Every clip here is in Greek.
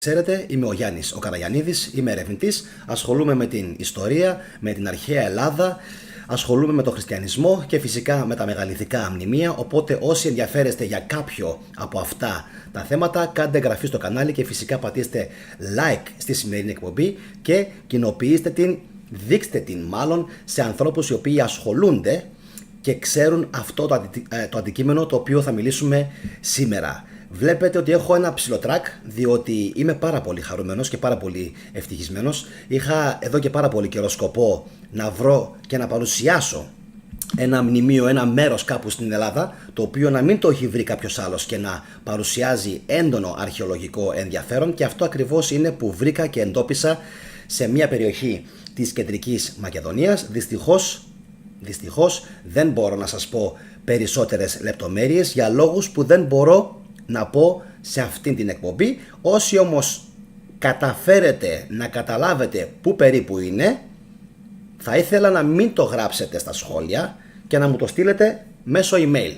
Ξέρετε, είμαι ο Γιάννης ο Καραγιαννίδης, είμαι ερευνητής, ασχολούμαι με την ιστορία, με την αρχαία Ελλάδα, ασχολούμαι με τον χριστιανισμό και φυσικά με τα μεγαλειθικά μνημεία, οπότε όσοι ενδιαφέρεστε για κάποιο από αυτά τα θέματα, κάντε εγγραφή στο κανάλι και φυσικά πατήστε like στη σημερινή εκπομπή και κοινοποιήστε την, δείξτε την μάλλον σε ανθρώπους οι οποίοι ασχολούνται και ξέρουν αυτό το αντικείμενο το οποίο θα μιλήσουμε σήμερα. Βλέπετε ότι έχω ένα ψηλό τρακ, διότι είμαι πάρα πολύ χαρούμενος και πάρα πολύ ευτυχισμένος. Είχα εδώ και πάρα πολύ καιρό σκοπό να βρω και να παρουσιάσω ένα μνημείο, ένα μέρος κάπου στην Ελλάδα, το οποίο να μην το έχει βρει κάποιος άλλος και να παρουσιάζει έντονο αρχαιολογικό ενδιαφέρον, και αυτό ακριβώς είναι που βρήκα και εντόπισα σε μια περιοχή της Κεντρικής Μακεδονίας. Δυστυχώς δεν μπορώ να σας πω περισσότερες λεπτομέρειες για λόγους που δεν μπορώ να πω σε αυτήν την εκπομπή. Όσοι όμως καταφέρετε να καταλάβετε πού περίπου είναι, θα ήθελα να μην το γράψετε στα σχόλια και να μου το στείλετε μέσω email.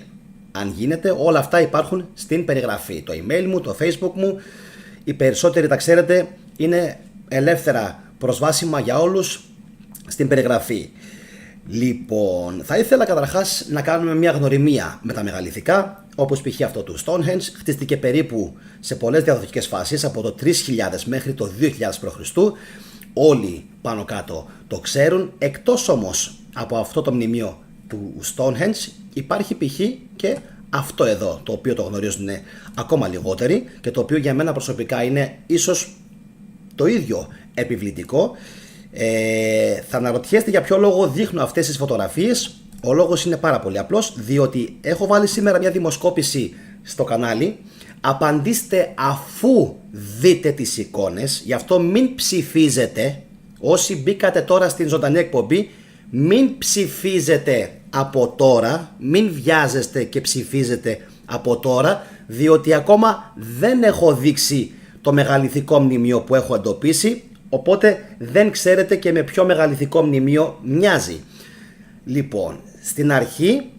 Αν γίνεται, όλα αυτά υπάρχουν στην περιγραφή. Το email μου, το facebook μου, οι περισσότεροι τα ξέρετε, είναι ελεύθερα προσβάσιμα για όλους στην περιγραφή. Λοιπόν, θα ήθελα καταρχάς να κάνουμε μια γνωριμία με τα μεγαλειθικά, όπως π.χ. αυτό του Stonehenge. Χτίστηκε περίπου σε πολλές διαδοχικές φάσεις, από το 3000 μέχρι το 2000 π.Χ. Όλοι πάνω κάτω το ξέρουν, εκτός όμως από αυτό το μνημείο του Stonehenge υπάρχει π.χ. και αυτό εδώ, το οποίο το γνωρίζουν ακόμα λιγότεροι και το οποίο για μένα προσωπικά είναι ίσως το ίδιο επιβλητικό. Θα αναρωτιέστε για ποιο λόγο δείχνω αυτές τις φωτογραφίες. Ο λόγος είναι πάρα πολύ απλός, διότι έχω βάλει σήμερα μια δημοσκόπηση στο κανάλι. Απαντήστε αφού δείτε τις εικόνες, γι' αυτό μην ψηφίζετε. Όσοι μπήκατε τώρα στην ζωντανή εκπομπή, μην ψηφίζετε από τώρα, μην βιάζεστε και ψηφίζετε από τώρα, διότι ακόμα δεν έχω δείξει το μεγαλειθικό μνημείο που έχω εντοπίσει, οπότε δεν ξέρετε και με ποιο μεγαλειθικό μνημείο μοιάζει. Λοιπόν, στην αρχή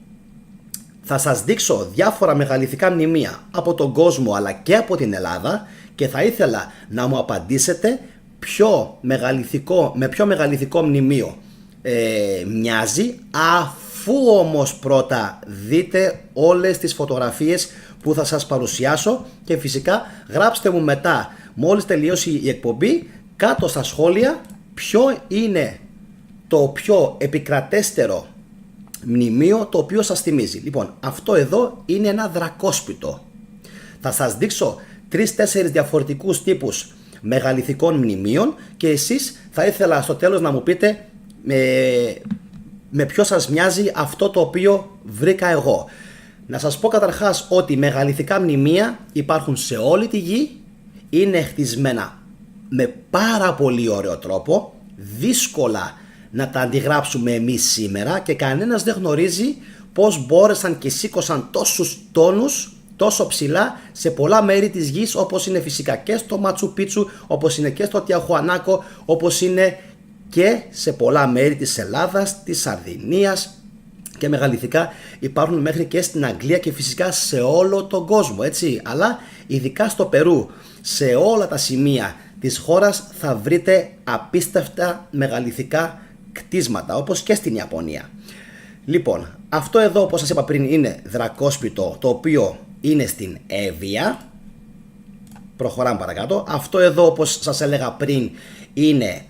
θα σας δείξω διάφορα μεγαλειθικά μνημεία από τον κόσμο αλλά και από την Ελλάδα και θα ήθελα να μου απαντήσετε με ποιο μεγαλειθικό μνημείο μοιάζει, αφού όμως πρώτα δείτε όλες τις φωτογραφίες που θα σας παρουσιάσω και φυσικά γράψτε μου μετά, μόλις τελειώσει η εκπομπή, κάτω στα σχόλια ποιο είναι το πιο επικρατέστερο μνημείο το οποίο σας θυμίζει. Λοιπόν, αυτό εδώ είναι ένα δρακόσπιτο. Θα σας δείξω 3-4 διαφορετικούς τύπους μεγαλειθικών μνημείων και εσείς θα ήθελα στο τέλος να μου πείτε με ποιο σας μοιάζει αυτό το οποίο βρήκα εγώ. Να σας πω καταρχάς ότι μεγαλειθικά μνημεία υπάρχουν σε όλη τη γη, είναι χτισμένα με πάρα πολύ ωραίο τρόπο, δύσκολα να τα αντιγράψουμε εμείς σήμερα και κανένας δεν γνωρίζει πώς μπόρεσαν και σήκωσαν τόσους τόνους τόσο ψηλά σε πολλά μέρη της γης, όπως είναι φυσικά και στο Ματσου Πίτσου, όπως είναι και στο Τιαχουανάκο, όπως είναι και σε πολλά μέρη της Ελλάδας, της Σαρδινίας, και μεγαλειθικά υπάρχουν μέχρι και στην Αγγλία και φυσικά σε όλο τον κόσμο, έτσι. Αλλά ειδικά στο Περού, σε όλα τα σημεία της χώρας θα βρείτε απίστευτα μεγαλειθικά κτίσματα, όπως και στην Ιαπωνία. Λοιπόν, αυτό εδώ όπως σας είπα πριν είναι δρακόσπιτο, το οποίο είναι στην Εύβοια. Προχωράμε παρακάτω. Αυτό εδώ όπως σας έλεγα πριν είναι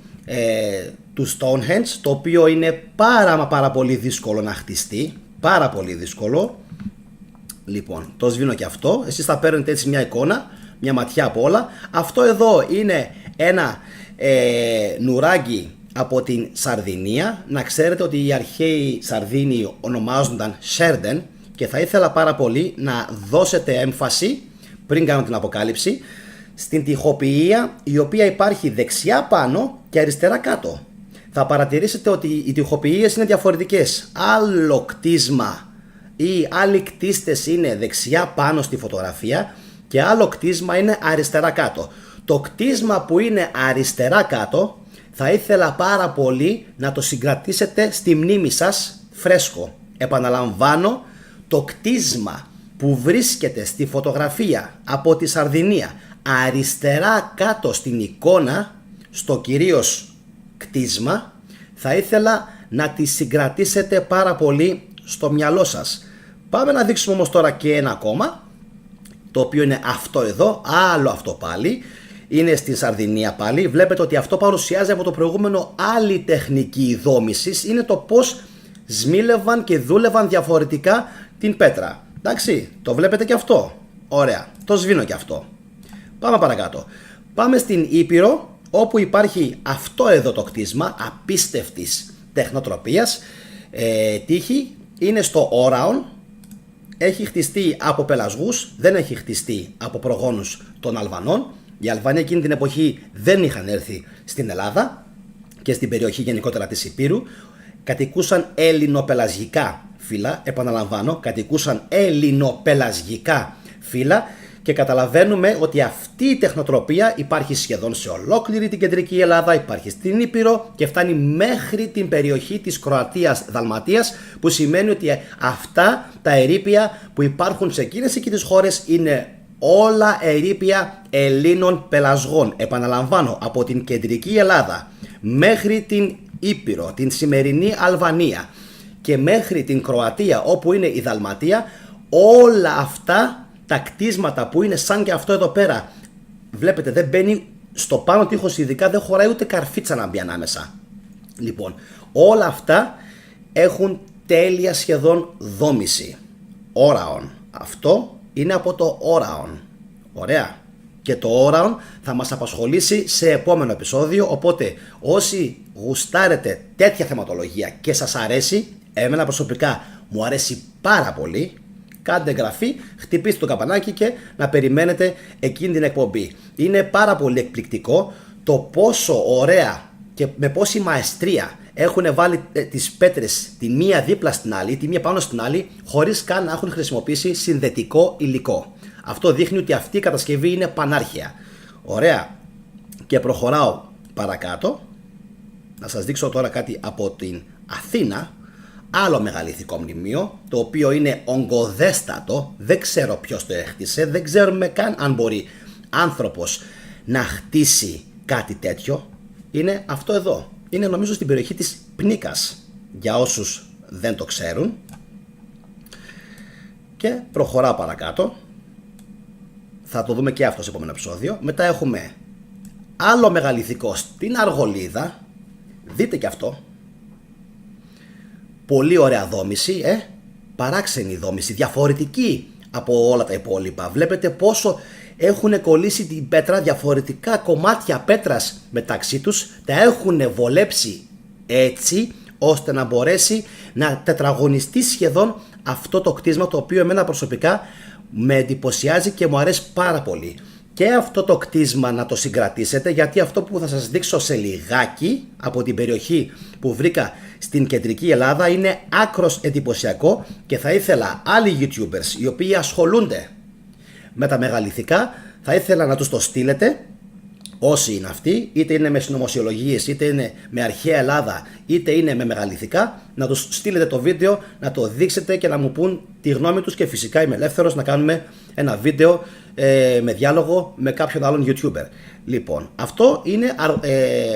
του Stonehenge, το οποίο είναι πάρα πολύ δύσκολο να χτιστεί, πάρα πολύ δύσκολο. Λοιπόν, το σβήνω και αυτό, εσείς θα παίρνετε έτσι μια εικόνα, μια ματιά από όλα. Αυτό εδώ είναι ένα νουράγγι από την Σαρδινία. Να ξέρετε ότι οι αρχαίοι Σαρδίνοι ονομάζονταν Σέρντεν και θα ήθελα πάρα πολύ να δώσετε έμφαση πριν κάνω την αποκάλυψη στην τοιχοποιία, η οποία υπάρχει δεξιά πάνω και αριστερά κάτω. Θα παρατηρήσετε ότι οι τοιχοποιίες είναι διαφορετικές. Άλλο κτίσμα ή άλλοι κτίστες είναι δεξιά πάνω στη φωτογραφία και άλλο κτίσμα είναι αριστερά κάτω. Το κτίσμα που είναι αριστερά κάτω θα ήθελα πάρα πολύ να το συγκρατήσετε στη μνήμη σας φρέσκο. Επαναλαμβάνω, το κτίσμα που βρίσκεται στη φωτογραφία από τη Σαρδινία αριστερά κάτω στην εικόνα, στο κυρίως κτίσμα, θα ήθελα να τη συγκρατήσετε πάρα πολύ στο μυαλό σας. Πάμε να δείξουμε όμως τώρα και ένα ακόμα, το οποίο είναι αυτό εδώ, άλλο αυτό πάλι. Είναι στη Σαρδινία πάλι. Βλέπετε ότι αυτό παρουσιάζει από το προηγούμενο άλλη τεχνική δόμησης. Είναι το πώς σμήλευαν και δούλευαν διαφορετικά την πέτρα. Εντάξει, το βλέπετε και αυτό. Ωραία, το σβήνω και αυτό. Πάμε παρακάτω. Πάμε στην Ήπειρο, όπου υπάρχει αυτό εδώ το κτίσμα απίστευτης τεχνοτροπίας. Τύχη, είναι στο Όραον. Έχει χτιστεί από πελασγούς, δεν έχει χτιστεί από προγόνους των Αλβανών. Οι Αλβανοί εκείνη την εποχή δεν είχαν έρθει στην Ελλάδα και στην περιοχή γενικότερα της Ηπείρου. Κατοικούσαν ελληνοπελασγικά φύλλα, επαναλαμβάνω, κατοικούσαν ελληνοπελασγικά φύλλα και καταλαβαίνουμε ότι αυτή η τεχνοτροπία υπάρχει σχεδόν σε ολόκληρη την κεντρική Ελλάδα, υπάρχει στην Ήπειρο και φτάνει μέχρι την περιοχή της Κροατίας Δαλματίας, που σημαίνει ότι αυτά τα ερείπια που υπάρχουν σε εκείνες εκεί τις χώρες είναι όλα ερείπια Ελλήνων πελασγών. Επαναλαμβάνω, από την κεντρική Ελλάδα μέχρι την Ήπειρο, την σημερινή Αλβανία και μέχρι την Κροατία όπου είναι η Δαλματία, όλα αυτά τα κτίσματα που είναι σαν και αυτό εδώ πέρα, βλέπετε δεν μπαίνει στο πάνω τείχος, ειδικά δεν χωράει ούτε καρφίτσα να μπει ανάμεσα. Λοιπόν, όλα αυτά έχουν τέλεια σχεδόν δόμηση. Όραον. Αυτό είναι από το Όραον. Ωραία. Και το Όραον θα μας απασχολήσει σε επόμενο επεισόδιο, οπότε όσοι γουστάρετε τέτοια θεματολογία και σας αρέσει, εμένα προσωπικά μου αρέσει πάρα πολύ, κάντε εγγραφή, χτυπήστε το καμπανάκι και να περιμένετε εκείνη την εκπομπή. Είναι πάρα πολύ εκπληκτικό το πόσο ωραία και με πόση μαεστρία έχουν βάλει τις πέτρες τη μία δίπλα στην άλλη, τη μία πάνω στην άλλη, χωρίς καν να έχουν χρησιμοποιήσει συνδετικό υλικό. Αυτό δείχνει ότι αυτή η κατασκευή είναι πανάρχαια. Ωραία. Και προχωράω παρακάτω. Να σας δείξω τώρα κάτι από την Αθήνα. Άλλο μεγαλειθικό μνημείο, το οποίο είναι ογκοδέστατο. Δεν ξέρω ποιος το έχτισε. Δεν ξέρουμε καν αν μπορεί άνθρωπος να χτίσει κάτι τέτοιο. Είναι αυτό εδώ. Είναι νομίζω στην περιοχή της Πνίκας, για όσους δεν το ξέρουν. Και προχωράω παρακάτω. Θα το δούμε και αυτό σε επόμενο επεισόδιο. Μετά έχουμε άλλο μεγαλειθικό στην Αργολίδα. Δείτε και αυτό. Πολύ ωραία δόμηση, παράξενη δόμηση, διαφορετική από όλα τα υπόλοιπα. Βλέπετε πόσο έχουν κολλήσει την πέτρα, διαφορετικά κομμάτια πέτρας μεταξύ τους, τα έχουν βολέψει έτσι ώστε να μπορέσει να τετραγωνιστεί σχεδόν αυτό το κτίσμα, το οποίο εμένα προσωπικά με εντυπωσιάζει και μου αρέσει πάρα πολύ. Και αυτό το κτίσμα να το συγκρατήσετε, γιατί αυτό που θα σας δείξω σε λιγάκι από την περιοχή που βρήκα στην κεντρική Ελλάδα είναι άκρος εντυπωσιακό και θα ήθελα άλλοι YouTubers οι οποίοι ασχολούνται με τα μεγαλειθικά, θα ήθελα να τους το στείλετε, όσοι είναι αυτοί, είτε είναι με συνωμοσιολογίες, είτε είναι με αρχαία Ελλάδα, είτε είναι με μεγαλειθικά, να τους στείλετε το βίντεο, να το δείξετε και να μου πούν τη γνώμη τους και φυσικά είμαι ελεύθερος να κάνουμε ένα βίντεο με διάλογο με κάποιον άλλον YouTuber. Λοιπόν, αυτό είναι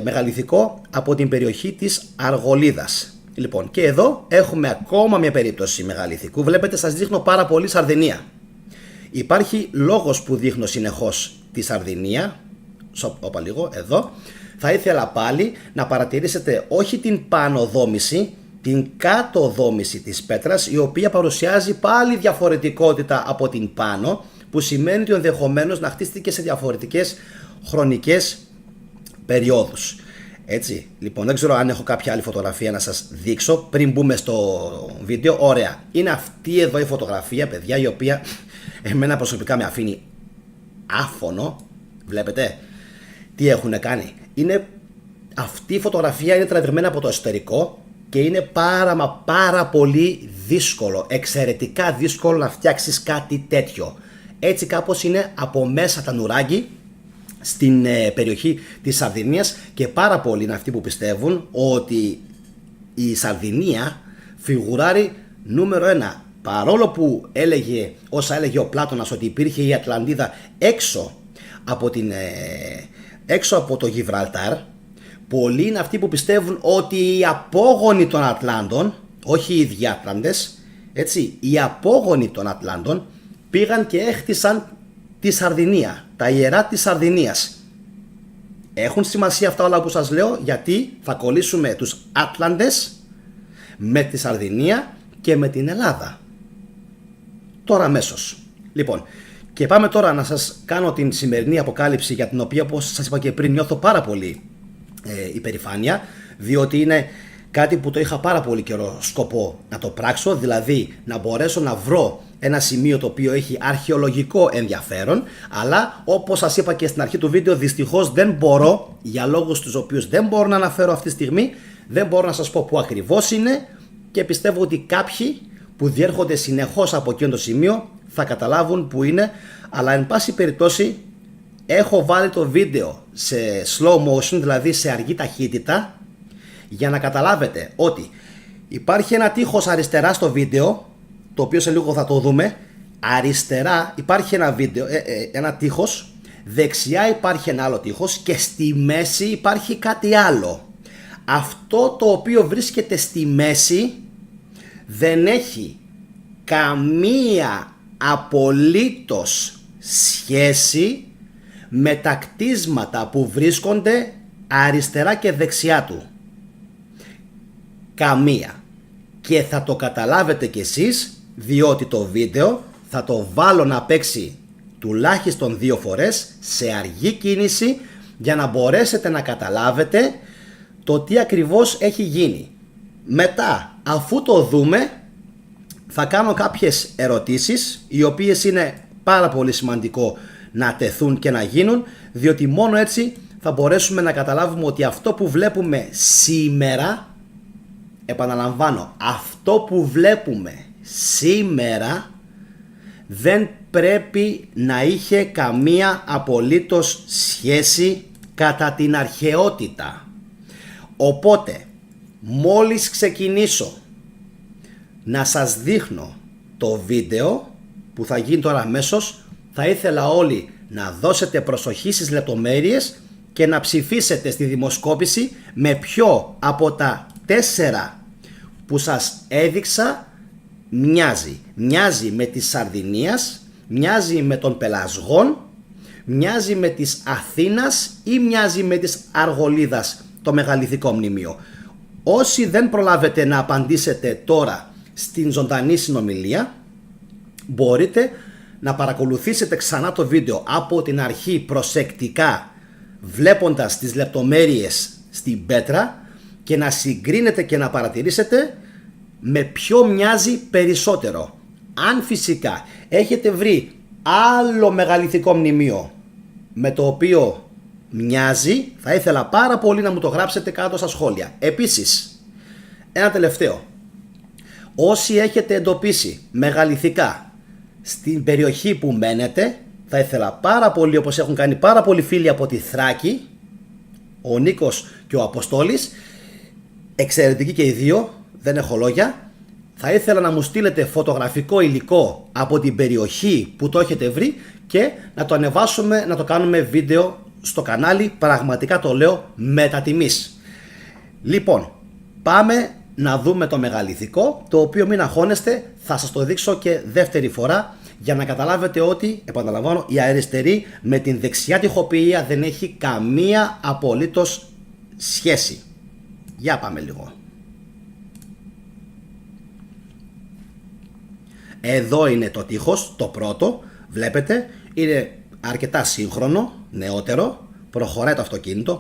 μεγαλειθικό από την περιοχή της Αργολίδας. Λοιπόν, και εδώ έχουμε ακόμα μια περίπτωση μεγαλειθικού. Βλέπετε, σας δείχνω πάρα πολύ Σαρδινία. Υπάρχει λόγος που δείχνω συνεχώς τη Σαρδινία. Όπα λίγο, εδώ. Θα ήθελα πάλι να παρατηρήσετε όχι την πάνω δόμηση, την κάτω δόμηση της πέτρας, η οποία παρουσιάζει πάλι διαφορετικότητα από την πάνω, που σημαίνει ότι ενδεχομένως να χτίστηκε σε διαφορετικές χρονικές περιόδους. Έτσι, λοιπόν, δεν ξέρω αν έχω κάποια άλλη φωτογραφία να σας δείξω πριν μπούμε στο βίντεο. Ωραία, είναι αυτή εδώ η φωτογραφία, παιδιά, η οποία εμένα προσωπικά με αφήνει άφωνο. Βλέπετε τι έχουν κάνει. Αυτή η φωτογραφία είναι τραβηγμένη από το εσωτερικό και είναι πάρα πολύ δύσκολο, εξαιρετικά δύσκολο να φτιάξεις κάτι τέτοιο. Έτσι κάπως είναι από μέσα τα νουράγγι στην περιοχή της Σαρδινίας και πάρα πολλοί είναι αυτοί που πιστεύουν ότι η Σαρδινία φιγουράρει νούμερο 1. Παρόλο που έλεγε όσα έλεγε ο Πλάτωνας ότι υπήρχε η Ατλαντίδα έξω έξω από το Γιβραλτάρ. Πολλοί είναι αυτοί που πιστεύουν ότι οι απόγονοι των Ατλάντων, όχι οι ίδιοι Άτλαντες, έτσι, οι απόγονοι των Ατλάντων πήγαν και έχτισαν τη Σαρδινία, τα ιερά της Σαρδινίας. Έχουν σημασία αυτά όλα που σας λέω, γιατί θα κολλήσουμε τους Άτλαντες με τη Σαρδινία και με την Ελλάδα. Τώρα αμέσως. Λοιπόν, και πάμε τώρα να σας κάνω την σημερινή αποκάλυψη, για την οποία, όπως σας είπα και πριν, νιώθω πάρα πολύ υπερηφάνεια, διότι είναι κάτι που το είχα πάρα πολύ καιρό σκοπό να το πράξω, δηλαδή να μπορέσω να βρω ένα σημείο το οποίο έχει αρχαιολογικό ενδιαφέρον, αλλά όπως σας είπα και στην αρχή του βίντεο, δυστυχώς δεν μπορώ, για λόγους τους οποίους δεν μπορώ να αναφέρω αυτή τη στιγμή, δεν μπορώ να σας πω που ακριβώς είναι, και πιστεύω ότι κάποιοι που διέρχονται συνεχώς από εκείνο το σημείο θα καταλάβουν που είναι, αλλά εν πάση περιπτώσει έχω βάλει το βίντεο σε slow motion, δηλαδή σε αργή ταχύτητα, για να καταλάβετε ότι υπάρχει ένα τείχος αριστερά στο βίντεο, το οποίο σε λίγο θα το δούμε. Αριστερά υπάρχει ένα τείχος, δεξιά υπάρχει ένα άλλο τείχος και στη μέση υπάρχει κάτι άλλο. Αυτό το οποίο βρίσκεται στη μέση δεν έχει καμία απολύτως σχέση με τα κτίσματα που βρίσκονται αριστερά και δεξιά του. Καμία. Και θα το καταλάβετε κι εσείς, διότι το βίντεο θα το βάλω να παίξει τουλάχιστον 2 φορές σε αργή κίνηση, για να μπορέσετε να καταλάβετε το τι ακριβώς έχει γίνει. Μετά, αφού το δούμε, θα κάνω κάποιες ερωτήσεις, οι οποίες είναι πάρα πολύ σημαντικό να τεθούν και να γίνουν, διότι μόνο έτσι θα μπορέσουμε να καταλάβουμε ότι αυτό που βλέπουμε σήμερα, επαναλαμβάνω, αυτό που βλέπουμε σήμερα δεν πρέπει να είχε καμία απολύτως σχέση κατά την αρχαιότητα. Οπότε, μόλις ξεκινήσω να σας δείχνω το βίντεο που θα γίνει τώρα αμέσως, θα ήθελα όλοι να δώσετε προσοχή στις λεπτομέρειες και να ψηφίσετε στη δημοσκόπηση με ποιο από τα 4 που σας έδειξα μοιάζει. Μοιάζει με της Σαρδινίας, μοιάζει με των Πελασγών, μοιάζει με της Αθήνας ή μοιάζει με της Αργολίδας, το μεγαλειθικό μνημείο. Όσοι δεν προλάβετε να απαντήσετε τώρα στην ζωντανή συνομιλία, μπορείτε να παρακολουθήσετε ξανά το βίντεο από την αρχή προσεκτικά, βλέποντας τις λεπτομέρειες στην πέτρα, και να συγκρίνετε και να παρατηρήσετε με ποιο μοιάζει περισσότερο. Αν φυσικά έχετε βρει άλλο μεγαλειθικό μνημείο με το οποίο μοιάζει, θα ήθελα πάρα πολύ να μου το γράψετε κάτω στα σχόλια. Επίσης, ένα τελευταίο. Όσοι έχετε εντοπίσει μεγαλειθικά στην περιοχή που μένετε, θα ήθελα πάρα πολύ, όπως έχουν κάνει πάρα πολλοί φίλοι από τη Θράκη, ο Νίκος και ο Αποστόλης, εξαιρετικοί και οι δύο, δεν έχω λόγια, θα ήθελα να μου στείλετε φωτογραφικό υλικό από την περιοχή που το έχετε βρει και να το ανεβάσουμε, να το κάνουμε βίντεο στο κανάλι, πραγματικά το λέω μετά τιμής. Λοιπόν, πάμε να δούμε το μεγαλειθικό, το οποίο μην αγχώνεστε, θα σας το δείξω και δεύτερη φορά, για να καταλάβετε ότι, επαναλαμβάνω, η αριστερή με την δεξιά τοιχοποιία δεν έχει καμία απολύτως σχέση. Για πάμε λίγο. Εδώ είναι το τείχος, το πρώτο, βλέπετε, είναι αρκετά σύγχρονο, νεότερο, προχωράει το αυτοκίνητο,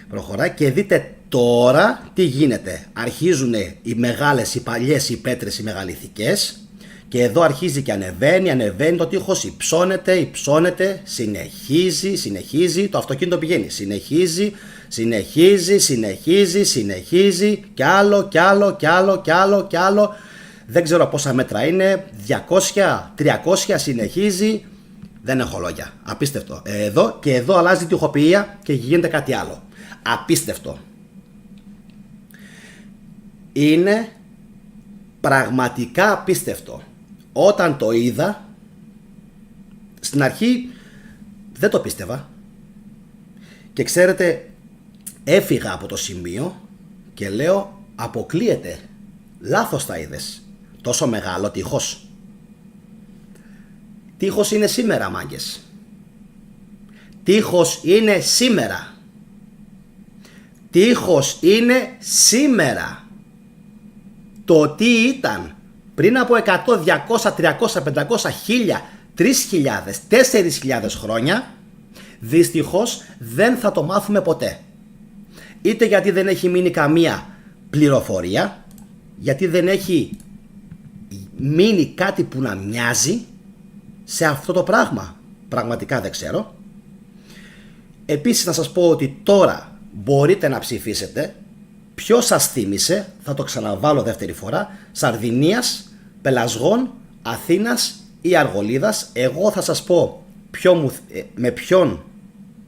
προχωράει και δείτε τώρα τι γίνεται. Αρχίζουν οι μεγάλες, οι παλιές, οι πέτρες, οι μεγαλειθικές, και εδώ αρχίζει και ανεβαίνει το τείχος, υψώνεται, συνεχίζει, το αυτοκίνητο πηγαίνει, συνεχίζει, κι άλλο, δεν ξέρω πόσα μέτρα είναι, 200, 300, συνεχίζει, δεν έχω λόγια, απίστευτο. Εδώ αλλάζει η τοιχοποιία και γίνεται κάτι άλλο, απίστευτο. Είναι πραγματικά απίστευτο. Όταν το είδα, στην αρχή Δεν το πίστευα. Και ξέρετε, έφυγα από το σημείο και λέω, αποκλείεται. Λάθος τα είδες. Τόσο μεγάλο τείχος. Τείχος είναι σήμερα, μάγκες. Τείχος είναι σήμερα. Τείχος είναι σήμερα. Το τι ήταν πριν από 100, 200, 300, 500, 1000, 3000, 4000 χρόνια, δυστυχώς δεν θα το μάθουμε ποτέ. Είτε γιατί δεν έχει μείνει καμία πληροφορία, γιατί δεν έχει μείνει κάτι που να μοιάζει σε αυτό το πράγμα. Πραγματικά δεν ξέρω. Επίσης να σας πω ότι τώρα μπορείτε να ψηφίσετε ποιο σας θύμισε, θα το ξαναβάλω δεύτερη φορά, Σαρδινίας, Πελασγών, Αθήνας ή Αργολίδας. Εγώ θα σας πω με ποιον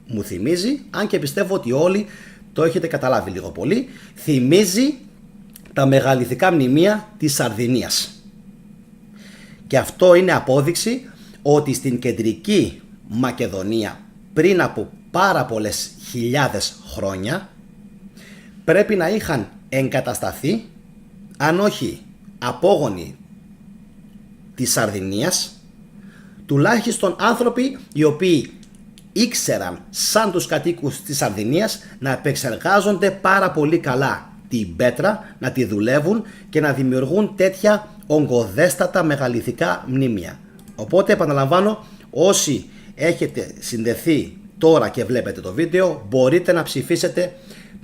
μου θυμίζει, αν και πιστεύω ότι όλοι το έχετε καταλάβει λίγο πολύ. Θυμίζει τα μεγαλειθικά μνημεία της Σαρδινίας. Και αυτό είναι απόδειξη ότι στην κεντρική Μακεδονία πριν από πάρα πολλές χιλιάδες χρόνια πρέπει να είχαν εγκατασταθεί, αν όχι απόγονοι της Σαρδινίας, τουλάχιστον άνθρωποι οι οποίοι ήξεραν σαν τους κατοίκους της Σαρδινίας να επεξεργάζονται πάρα πολύ καλά την πέτρα, να τη δουλεύουν και να δημιουργούν τέτοια ογκοδέστατα μεγαλειθικά μνημεία. Οπότε επαναλαμβάνω, όσοι έχετε συνδεθεί τώρα και βλέπετε το βίντεο, μπορείτε να ψηφίσετε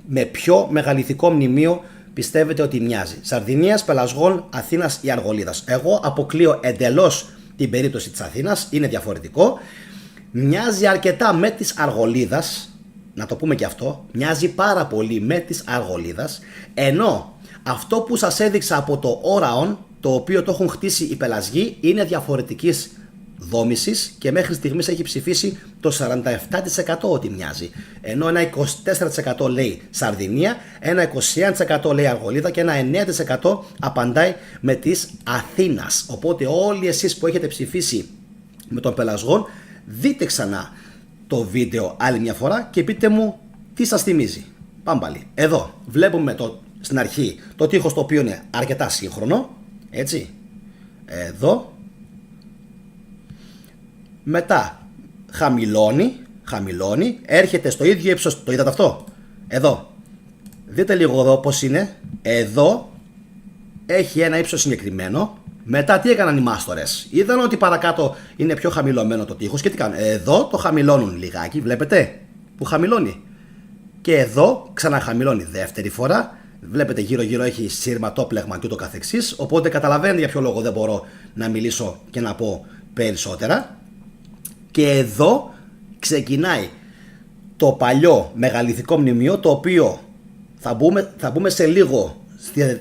με ποιο μεγαλειθικό μνημείο πιστεύετε ότι μοιάζει. Σαρδινίας, Πελασγών, Αθήνας ή Αργολίδας. Εγώ αποκλείω εντελώς την περίπτωση της Αθήνας, είναι διαφορετικό. Μοιάζει αρκετά με της Αργολίδας, να το πούμε και αυτό, μοιάζει πάρα πολύ με της Αργολίδας, ενώ αυτό που σας έδειξα από το Όραον, το οποίο το έχουν χτίσει οι Πελασγοί, είναι διαφορετικής δόμησης και μέχρι στιγμής έχει ψηφίσει το 47% ότι μοιάζει. Ενώ ένα 24% λέει Σαρδινία, ένα 21% λέει Αργολίδα και ένα 9% απαντάει με της Αθήνας. Οπότε όλοι εσείς που έχετε ψηφίσει με τον Πελασγόν, δείτε ξανά το βίντεο άλλη μια φορά και πείτε μου τι σας θυμίζει. Πάμε πάλι. Εδώ βλέπουμε στην αρχή το τείχος, το οποίο είναι αρκετά σύγχρονο, έτσι. Εδώ. Μετά χαμηλώνει, έρχεται στο ίδιο ύψος, το είδατε αυτό, εδώ, δείτε λίγο εδώ πως είναι, εδώ έχει ένα ύψος συγκεκριμένο. Μετά τι έκαναν οι μάστορες, είδαν ότι παρακάτω είναι πιο χαμηλωμένο το τείχος και τι κάνουν, εδώ το χαμηλώνουν λιγάκι, βλέπετε που χαμηλώνει, και εδώ ξαναχαμηλώνει δεύτερη φορά. Βλέπετε γύρω γύρω έχει σειρματόπλεγμα και ούτω καθεξής, οπότε καταλαβαίνετε για ποιο λόγο δεν μπορώ να μιλήσω και να πω περισσότερα. Και εδώ ξεκινάει το παλιό μεγαλειθικό μνημείο, το οποίο θα μπούμε σε λίγο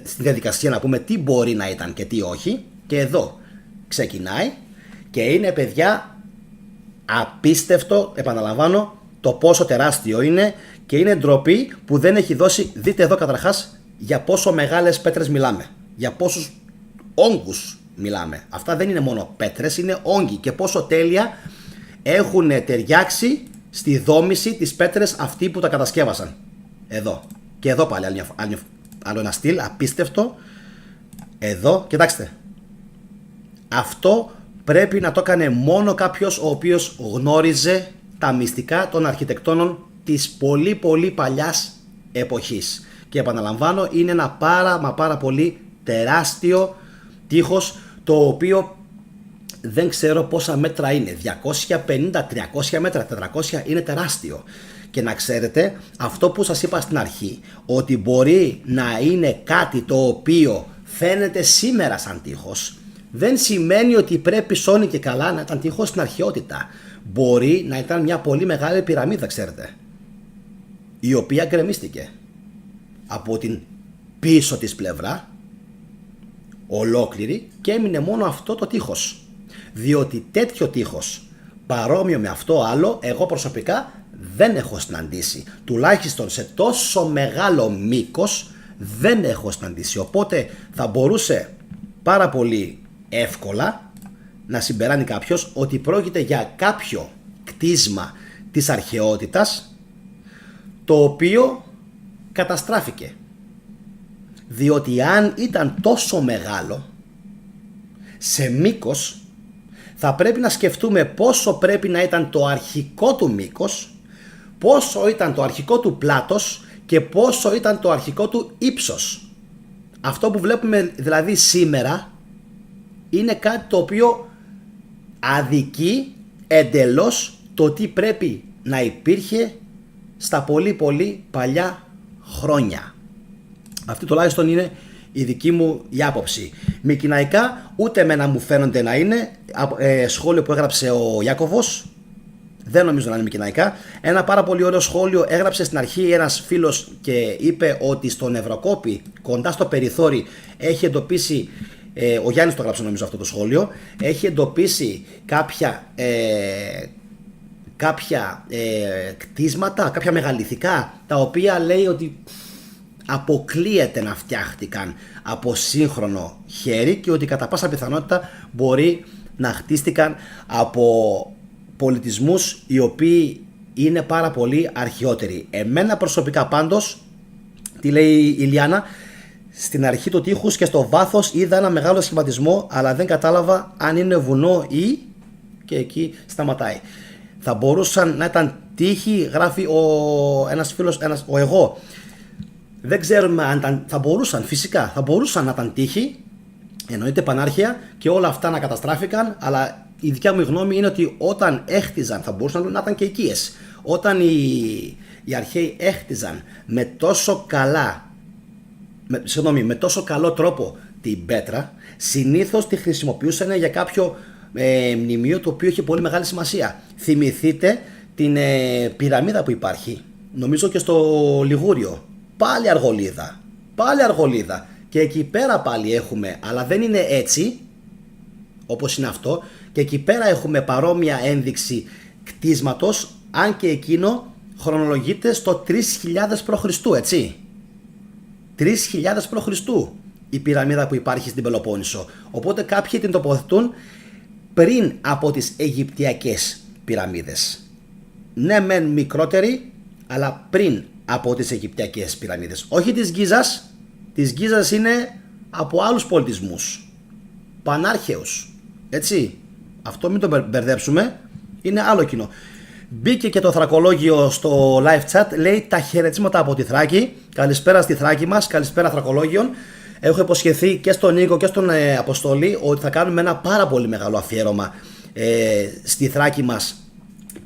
στη διαδικασία να πούμε τι μπορεί να ήταν και τι όχι. Και εδώ ξεκινάει και είναι, παιδιά, απίστευτο, επαναλαμβάνω, το πόσο τεράστιο είναι και είναι ντροπή που δεν έχει δώσει. Δείτε εδώ καταρχάς για πόσο μεγάλες πέτρες μιλάμε, για πόσους όγκους μιλάμε. Αυτά δεν είναι μόνο πέτρες, είναι όγκοι και πόσο τέλεια έχουν ταιριάξει στη δόμηση τις πέτρες αυτοί που τα κατασκεύασαν. Εδώ και εδώ πάλι άλλο ένα στυλ απίστευτο. Εδώ, κοιτάξτε, αυτό πρέπει να το έκανε μόνο κάποιος ο οποίος γνώριζε τα μυστικά των αρχιτεκτόνων της πολύ πολύ παλιάς εποχής. Και επαναλαμβάνω, είναι ένα πάρα πολύ τεράστιο τείχος, το οποίο δεν ξέρω πόσα μέτρα είναι, 250, 300 μέτρα, 400, είναι τεράστιο. Και να ξέρετε, αυτό που σας είπα στην αρχή, ότι μπορεί να είναι κάτι το οποίο φαίνεται σήμερα σαν τείχος, δεν σημαίνει ότι πρέπει σώνει και καλά να ήταν τείχος στην αρχαιότητα. Μπορεί να ήταν μια πολύ μεγάλη πυραμίδα, ξέρετε, η οποία γκρεμίστηκε από την πίσω της πλευρά ολόκληρη και έμεινε μόνο αυτό το τείχος. Διότι τέτοιο τείχος παρόμοιο με αυτό άλλο, εγώ προσωπικά δεν έχω συναντήσει. Τουλάχιστον σε τόσο μεγάλο μήκος δεν έχω συναντήσει. Οπότε θα μπορούσε πάρα πολύ εύκολα να συμπεράνει κάποιος ότι πρόκειται για κάποιο κτίσμα της αρχαιότητας, το οποίο καταστράφηκε. Διότι αν ήταν τόσο μεγάλο σε μήκος, θα πρέπει να σκεφτούμε πόσο πρέπει να ήταν το αρχικό του μήκος, πόσο ήταν το αρχικό του πλάτος και πόσο ήταν το αρχικό του ύψος. Αυτό που βλέπουμε δηλαδή σήμερα είναι κάτι το οποίο αδικεί εντελώς το τι πρέπει να υπήρχε στα πολύ πολύ παλιά χρόνια. Αυτή τουλάχιστον είναι η δική μου η άποψη. Μικηναϊκά ούτε εμένα μου φαίνονται να είναι. Σχόλιο που έγραψε ο Ιάκωβος, δεν νομίζω να είναι μικηναϊκά. Ένα πάρα πολύ ωραίο σχόλιο έγραψε στην αρχή ένας φίλος και είπε ότι στον Ευρωκόπη, κοντά στο περιθώρι, έχει εντοπίσει, ο Γιάννης το έγραψε νομίζω αυτό το σχόλιο, έχει εντοπίσει κάποια κτίσματα, κάποια μεγαλειθικά, τα οποία λέει ότι αποκλείεται να φτιάχτηκαν από σύγχρονο χέρι και ότι κατά πάσα πιθανότητα μπορεί να χτίστηκαν από πολιτισμούς οι οποίοι είναι πάρα πολύ αρχαιότεροι. Εμένα προσωπικά πάντως, τι λέει η Ιλιάνα, στην αρχή του τείχους και στο βάθος είδα ένα μεγάλο σχηματισμό, αλλά δεν κατάλαβα αν είναι βουνό ή, και εκεί σταματάει. Θα μπορούσαν να ήταν τείχοι, γράφει ένας φίλος, ο εγώ. Δεν ξέρουμε αν θα μπορούσαν, φυσικά, θα μπορούσαν να ήταν τείχοι, εννοείται πανάρχαια, και όλα αυτά να καταστράφηκαν, αλλά η δικιά μου γνώμη είναι ότι όταν έχτιζαν, θα μπορούσαν να ήταν και οικίες. Όταν οι αρχαίοι έχτιζαν με τόσο καλό τρόπο την πέτρα, συνήθως τη χρησιμοποιούσαν για κάποιο μνημείο το οποίο έχει πολύ μεγάλη σημασία. Θυμηθείτε την πυραμίδα που υπάρχει, νομίζω και στο Λιγούριο. Πάλι αργολίδα. Και εκεί πέρα πάλι έχουμε, αλλά δεν είναι έτσι όπως είναι αυτό, και εκεί πέρα έχουμε παρόμοια ένδειξη κτίσματος, αν και εκείνο χρονολογείται στο 3000 π.Χ. έτσι. 3000 π.Χ. η πυραμίδα που υπάρχει στην Πελοπόννησο. Οπότε κάποιοι την τοποθετούν πριν από τις Αιγυπτιακές πυραμίδες. Ναι μεν μικρότερη, αλλά πριν από τις Αιγυπτιακές πυραμίδες. Όχι της Γκίζας. Της Γκίζας είναι από άλλους πολιτισμούς, πανάρχαιους, έτσι. Αυτό μην το μπερδέψουμε, είναι άλλο κοινό. Μπήκε και το Θρακολόγιο στο live chat, λέει τα χαιρετίσματα από τη Θράκη. Καλησπέρα στη Θράκη μας, καλησπέρα Θρακολόγιον. Έχω υποσχεθεί και στον Νίκο και στον Αποστολή ότι θα κάνουμε ένα πάρα πολύ μεγάλο αφιέρωμα στη Θράκη μας.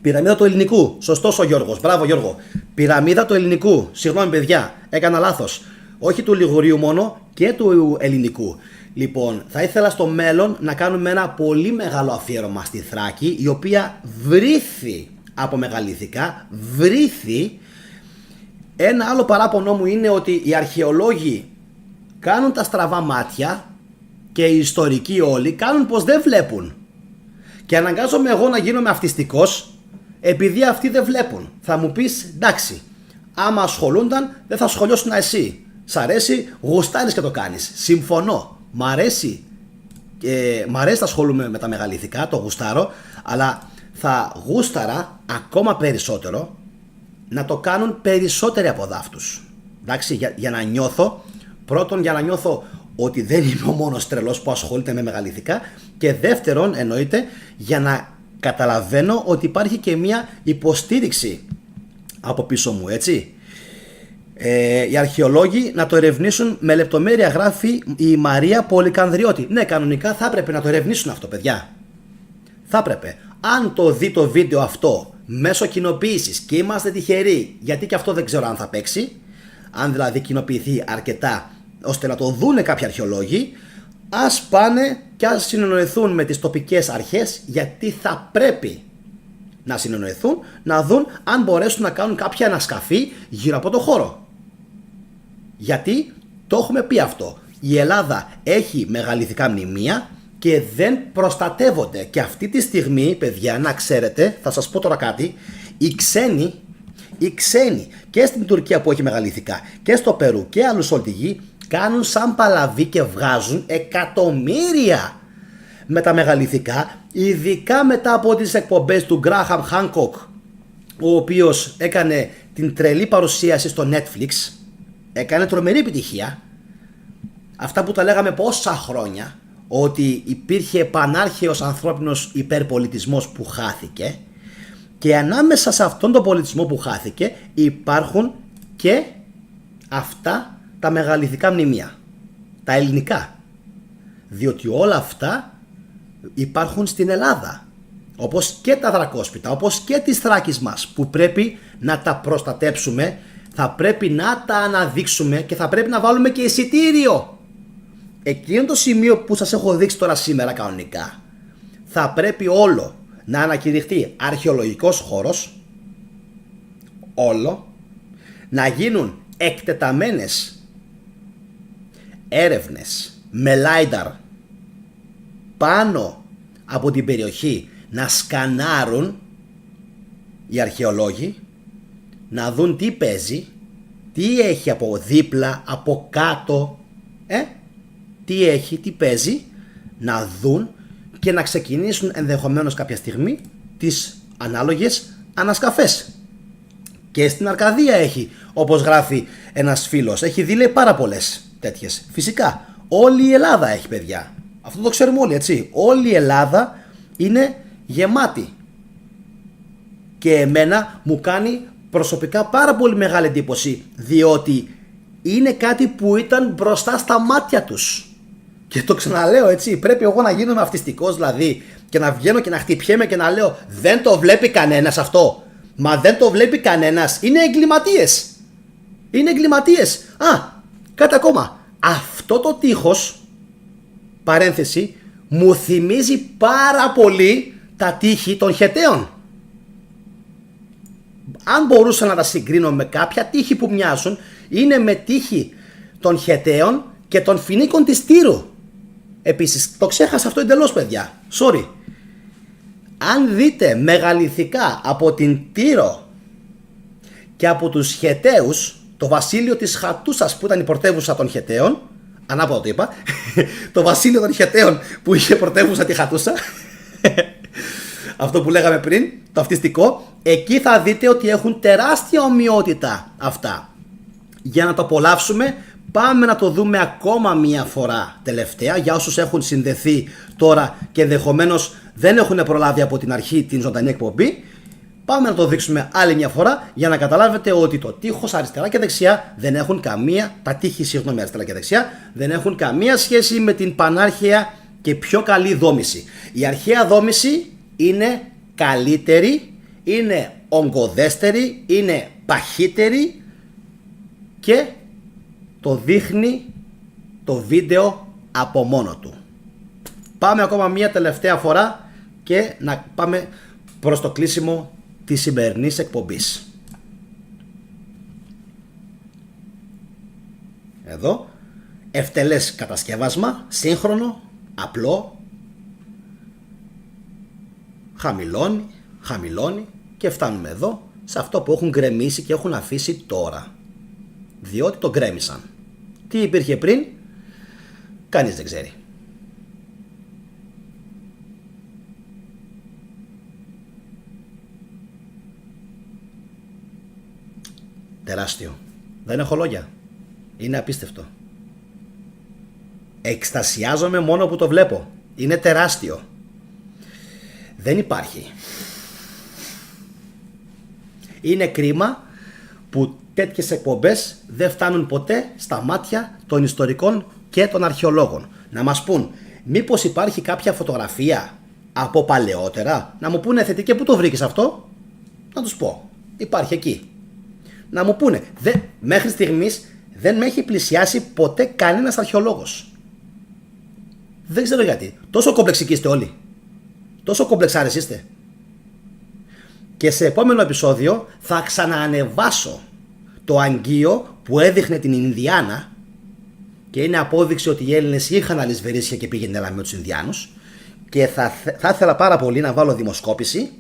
Πυραμίδα του Ελληνικού. Σωστός ο Γιώργος. Μπράβο Γιώργο. Πυραμίδα του Ελληνικού. Συγγνώμη παιδιά, έκανα λάθος. Όχι του Λιγουρίου μόνο, και του Ελληνικού. Λοιπόν, θα ήθελα στο μέλλον να κάνουμε ένα πολύ μεγάλο αφιέρωμα στη Θράκη, η οποία βρήθη από μεγαλειθικά, βρήθη. Ένα άλλο παράπονο μου είναι ότι οι αρχαιολόγοι κάνουν τα στραβά μάτια και οι ιστορικοί όλοι κάνουν πως δεν βλέπουν. Και αναγκάζομαι εγώ να γίνομαι αυτιστικός επειδή αυτοί δεν βλέπουν. Θα μου πεις εντάξει, άμα ασχολούνταν δεν θα σχολιώσουν εσύ. Σ' αρέσει, γουστάρεις και το κάνεις. Συμφωνώ. Μ' αρέσει να ασχολούμαι με τα μεγαλειθικά, το γουστάρω, αλλά θα γούσταρα ακόμα περισσότερο να το κάνουν περισσότεροι από δάφτους. Εντάξει, για να νιώθω, πρώτον για να νιώθω ότι δεν είμαι ο μόνος τρελός που ασχολείται με μεγαλειθικά, και δεύτερον εννοείται για να καταλαβαίνω ότι υπάρχει και μια υποστήριξη από πίσω μου, έτσι. Οι αρχαιολόγοι να το ερευνήσουν με λεπτομέρεια, γράφει η Μαρία Πολυκανδριώτη. Ναι, κανονικά θα έπρεπε να το ερευνήσουν αυτό, παιδιά. Θα έπρεπε. Αν το δει το βίντεο αυτό μέσω κοινοποίησης, και είμαστε τυχεροί, γιατί και αυτό δεν ξέρω αν θα παίξει, αν δηλαδή κοινοποιηθεί αρκετά ώστε να το δούνε κάποιοι αρχαιολόγοι, ας πάνε και ας συνεννοηθούν με τις τοπικές αρχές, γιατί θα πρέπει να συνεννοηθούν, να δουν αν μπορέσουν να κάνουν κάποια ανασκαφή γύρω από το χώρο. Γιατί το έχουμε πει αυτό, η Ελλάδα έχει μεγαλειθικά μνημεία και δεν προστατεύονται, και αυτή τη στιγμή, παιδιά, να ξέρετε, θα σας πω τώρα κάτι, οι ξένοι και στην Τουρκία που έχει μεγαλειθικά και στο Περού και αλλού σε όλη τη γη κάνουν σαν παλαβή και βγάζουν εκατομμύρια με τα μεγαλειθικά, ειδικά μετά από τις εκπομπές του Γκράχαμ Χάνκοκ, ο οποίος έκανε την τρελή παρουσίαση στο Netflix, έκανε τρομερή επιτυχία. Αυτά που τα λέγαμε πόσα χρόνια, ότι υπήρχε επανάρχαιος ανθρώπινος υπερπολιτισμός που χάθηκε, και ανάμεσα σε αυτόν τον πολιτισμό που χάθηκε υπάρχουν και αυτά τα μεγαλειθικά μνημεία, τα ελληνικά, διότι όλα αυτά υπάρχουν στην Ελλάδα, όπως και τα δρακόσπιτα, όπως και τις Θράκης μας, που πρέπει να τα προστατέψουμε, θα πρέπει να τα αναδείξουμε και θα πρέπει να βάλουμε και εισιτήριο. Εκείνο το σημείο που σας έχω δείξει τώρα σήμερα κανονικά, θα πρέπει όλο να ανακηρυχθεί αρχαιολογικός χώρος, όλο, να γίνουν εκτεταμένες έρευνες με LiDAR πάνω από την περιοχή, να σκανάρουν οι αρχαιολόγοι, να δουν τι παίζει, τι έχει από δίπλα, από κάτω, τι έχει, τι παίζει, να δουν και να ξεκινήσουν ενδεχομένως κάποια στιγμή τις ανάλογες ανασκαφές. Και στην Αρκαδία έχει, όπως γράφει ένας φίλος, έχει δει λέει πάρα πολλές τέτοιες. Φυσικά, όλη η Ελλάδα έχει, παιδιά. Αυτό το ξέρουμε όλοι, έτσι. Όλη η Ελλάδα είναι γεμάτη. Και εμένα μου κάνει προσωπικά πάρα πολύ μεγάλη εντύπωση, διότι είναι κάτι που ήταν μπροστά στα μάτια τους. Και το ξαναλέω, έτσι, πρέπει εγώ να γίνομαι αυτιστικός δηλαδή και να βγαίνω και να χτυπιέμαι και να λέω δεν το βλέπει κανένας αυτό. Μα δεν το βλέπει κανένας. Είναι εγκληματίες. Είναι εγκληματίες. Κάτι ακόμα. Αυτό το τείχος, παρένθεση, μου θυμίζει πάρα πολύ τα τείχη των Χεταίων. Αν μπορούσα να τα συγκρίνω με κάποια τείχη που μοιάζουν, είναι με τείχη των Χεταίων και των Φινίκων της Τύρου. Επίσης, το ξέχασα αυτό εντελώς, παιδιά. Sorry. Αν δείτε μεγαλειθικά από την Τύρο και από τους Χεταίους, το βασίλειο της Χατούσας που ήταν η πρωτεύουσα των Χεταίων, ανάποδα το είπα, το βασίλειο των Χεταίων που είχε πρωτεύουσα τη Χατούσα, αυτό που λέγαμε πριν, το αυτιστικό, εκεί θα δείτε ότι έχουν τεράστια ομοιότητα αυτά. Για να το απολαύσουμε, πάμε να το δούμε ακόμα μία φορά τελευταία, για όσους έχουν συνδεθεί τώρα και ενδεχομένως δεν έχουν προλάβει από την αρχή την ζωντανή εκπομπή. Πάμε να το δείξουμε άλλη μια φορά για να καταλάβετε ότι το τείχος αριστερά και δεξιά δεν έχουν καμία, τα τείχη συγγνώμη αριστερά και δεξιά δεν έχουν καμία σχέση με την πανάρχαια και πιο καλή δόμηση. Η αρχαία δόμηση είναι καλύτερη, είναι ογκωδέστερη, είναι παχύτερη και το δείχνει το βίντεο από μόνο του. Πάμε ακόμα μία τελευταία φορά και να πάμε προς το κλείσιμο της σημερινής εκπομπής. Εδώ, ευτελές κατασκεύασμα, σύγχρονο, απλό, χαμηλώνει και φτάνουμε εδώ σε αυτό που έχουν γκρεμίσει και έχουν αφήσει τώρα. Διότι το γκρέμισαν. Τι υπήρχε πριν, κανείς δεν ξέρει. Τεράστιο. Δεν έχω λόγια. Είναι απίστευτο. Εκστασιάζομαι μόνο που το βλέπω. Είναι τεράστιο. Δεν υπάρχει. Είναι κρίμα που τέτοιες εκπομπές δεν φτάνουν ποτέ στα μάτια των ιστορικών και των αρχαιολόγων. Να μας πούν, μήπως υπάρχει κάποια φωτογραφία από παλαιότερα, να μου πούνε θετική, πού το βρήκες αυτό, να τους πω, υπάρχει εκεί. Να μου πούνε, μέχρι στιγμής δεν με έχει πλησιάσει ποτέ κανένας αρχαιολόγος. Δεν ξέρω γιατί. Τόσο κομπλεξικοί είστε όλοι. Τόσο κομπλεξάρες είστε. Και σε επόμενο επεισόδιο θα ξαναανεβάσω το αγγείο που έδειχνε την Ινδιάνα και είναι απόδειξη ότι οι Έλληνες είχαν αλυσβερίσια και πήγαινε με τους Ινδιάνους, και θα ήθελα πάρα πολύ να βάλω δημοσκόπηση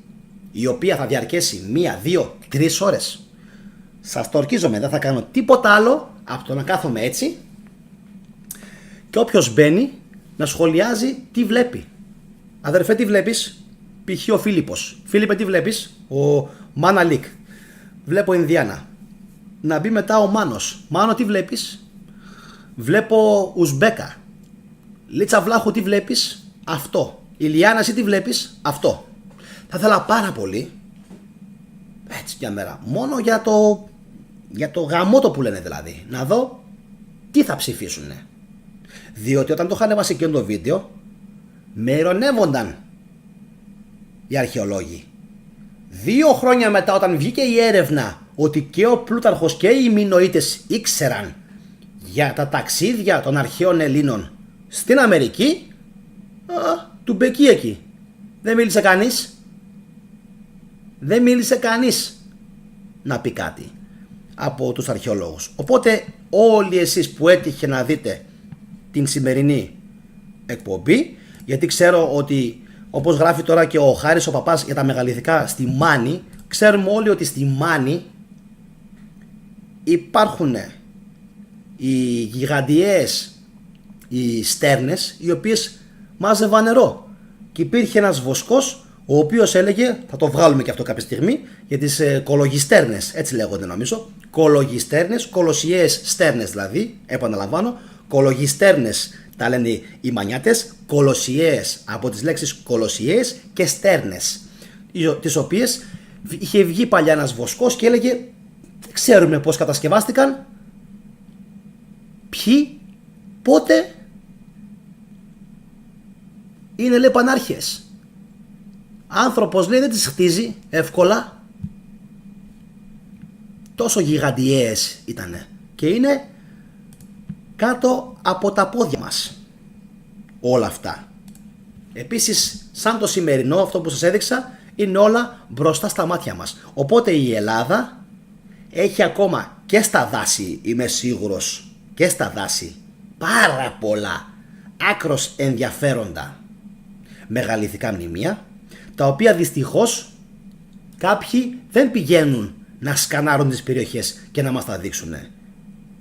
η οποία θα διαρκέσει 1, 2, 3 ώρες. Σας το ορκίζομαι, δεν θα κάνω τίποτα άλλο από το να κάθομαι έτσι και όποιος μπαίνει να σχολιάζει τι βλέπει. Αδερφέ, τι βλέπεις? Π.χ. ο Φίλιππος. Φίλιππε, τι βλέπεις? Ο Μάναλικ. Βλέπω Ινδιάνα. Να μπει μετά ο Μάνος. Μάνο, τι βλέπεις? Βλέπω Ουσμπέκα. Λίτσα Βλάχου, τι βλέπεις? Αυτό. Ηλιάνα, εσύ τι βλέπεις? Αυτό. Θα ήθελα πάρα πολύ, έτσι μια μέρα, μόνο για το γαμότο που λένε δηλαδή, να δω τι θα ψηφίσουνε. Διότι όταν το είχαν έβασει και το βίντεο, με ειρωνεύονταν οι αρχαιολόγοι. 2 χρόνια μετά, όταν βγήκε η έρευνα ότι και ο Πλούταρχος και οι Μινωίτες ήξεραν για τα ταξίδια των αρχαίων Ελλήνων στην Αμερική, του μπεκεί εκεί. Δεν μίλησε κανείς. Δεν μίλησε κανείς να πει κάτι από τους αρχαιολόγους. Οπότε όλοι εσείς που έτυχε να δείτε την σημερινή εκπομπή, γιατί ξέρω ότι, όπως γράφει τώρα και ο Χάρης ο Παπάς για τα μεγαλειθικά στη Μάνη, ξέρουμε όλοι ότι στη Μάνη υπάρχουν οι γιγαντιές, οι στέρνες, οι οποίες μάζευαν νερό. Και υπήρχε ένας βοσκός ο οποίος έλεγε, θα το βγάλουμε και αυτό κάποια στιγμή, για τις κολογιστέρνες, έτσι λέγονται νομίζω, κολογιστέρνες, κολοσιαίες στέρνες δηλαδή, επαναλαμβάνω, κολογιστέρνες τα λένε οι μανιάτες, κολοσιαίες από τις λέξεις κολοσιαίες και στέρνες, τις οποίες είχε βγει παλιά ένας βοσκός και έλεγε, δεν ξέρουμε πώς κατασκευάστηκαν, ποιοι, πότε, είναι λέει πανάρχες. Άνθρωπος λέει δεν τις χτίζει εύκολα. Τόσο γιγαντιές ήτανε. Και είναι κάτω από τα πόδια μας όλα αυτά. Επίσης, σαν το σημερινό, αυτό που σας έδειξα, είναι όλα μπροστά στα μάτια μας. Οπότε η Ελλάδα έχει ακόμα και στα δάση, είμαι σίγουρος, και στα δάση πάρα πολλά άκρος ενδιαφέροντα μεγαλειθικά μνημεία, τα οποία δυστυχώς κάποιοι δεν πηγαίνουν να σκανάρουν τις περιοχές και να μας τα δείξουν.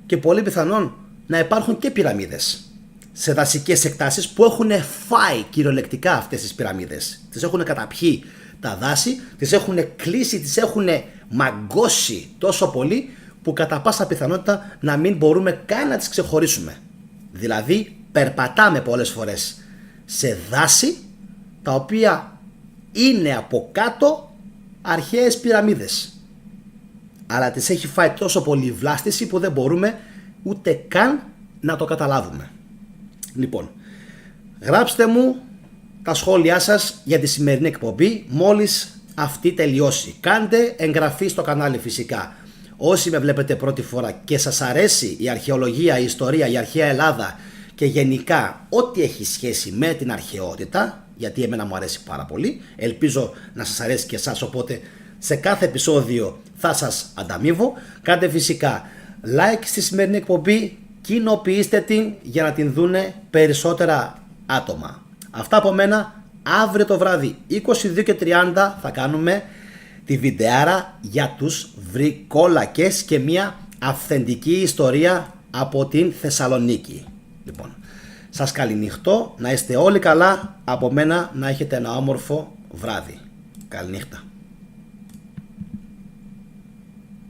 Και πολύ πιθανόν να υπάρχουν και πυραμίδες σε δασικές εκτάσεις που έχουν φάει κυριολεκτικά αυτές τις πυραμίδες. Τις έχουν καταπιεί τα δάση, τις έχουν κλείσει, τις έχουν μαγκώσει τόσο πολύ που κατά πάσα πιθανότητα να μην μπορούμε καν να τις ξεχωρίσουμε. Δηλαδή περπατάμε πολλές φορές σε δάση τα οποία είναι από κάτω αρχαίες πυραμίδες, αλλά τις έχει φάει τόσο πολύ βλάστηση που δεν μπορούμε ούτε καν να το καταλάβουμε. Λοιπόν, γράψτε μου τα σχόλιά σας για τη σημερινή εκπομπή μόλις αυτή τελειώσει. Κάντε εγγραφή στο κανάλι φυσικά. Όσοι με βλέπετε πρώτη φορά και σας αρέσει η αρχαιολογία, η ιστορία, η αρχαία Ελλάδα και γενικά ό,τι έχει σχέση με την αρχαιότητα, γιατί εμένα μου αρέσει πάρα πολύ, ελπίζω να σας αρέσει και εσάς, οπότε σε κάθε επεισόδιο θα σας ανταμείβω. Κάντε φυσικά like στη σημερινή εκπομπή, κοινοποιήστε την για να την δούνε περισσότερα άτομα. Αυτά από μένα. Αύριο το βράδυ 22:30 θα κάνουμε τη βιντεάρα για τους βρικόλακες και μια αυθεντική ιστορία από την Θεσσαλονίκη. Λοιπόν, σας καληνυχτώ, να είστε όλοι καλά, από μένα να έχετε ένα όμορφο βράδυ. Καληνύχτα.